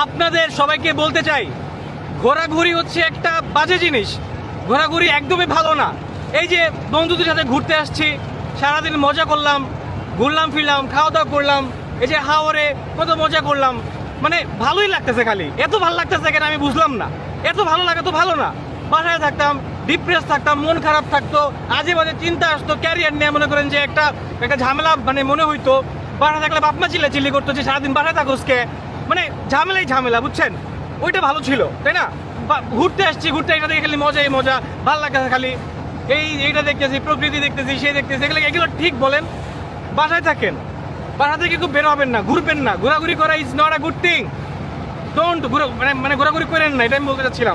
আপনাদের সবাইকে বলতে চাই, ঘোরাঘুরি হচ্ছে একটা বাজে জিনিস। ঘোরাঘুরি একদমই ভালো না। এই যে বন্ধুদের সাথে ঘুরতে আসছি, সারাদিন মজা করলাম, ঘুরলাম ফিরলাম, খাওয়া দাওয়া করলাম, এই যে হাওরে কত মজা করলাম, মানে ভালোই লাগতেছে। খালি এত ভালো লাগতেছে কেন আমি বুঝলাম না। এত ভালো লাগে তো ভালো না। বাসায় থাকতাম, ডিপ্রেস থাকতাম, মন খারাপ থাকতো, আজে বাজে চিন্তা আসতো, ক্যারিয়ার নিয়ে মনে করেন যে একটা একটা ঝামেলা মানে মনে হইতো। বাসায় থাকলে বাপ মা চিল্লাচিল্লি করতো যে সারাদিন বাসায় থাকোসকে, মানে ঝামেলাই ঝামেলা, বুঝছেন? ওইটা ভালো ছিল, তাই না? ঘুরতে আসছি, ঘুরতে এটা দেখে খালি মজাই মজা, ভালো লাগতেছে খালি। এইটা দেখতেছি, প্রকৃতি দেখতেছি, সে দেখতেছি, এগুলো ঠিক বলেন? বাসায় থাকেন, বাসা থেকে খুব বের হবেন না, ঘুরবেন না। ঘোরাঘুরি করা is not a good thing. Don't মানে ঘোরাঘুরি করেন না, এটা আমি বলতে চাচ্ছিলাম।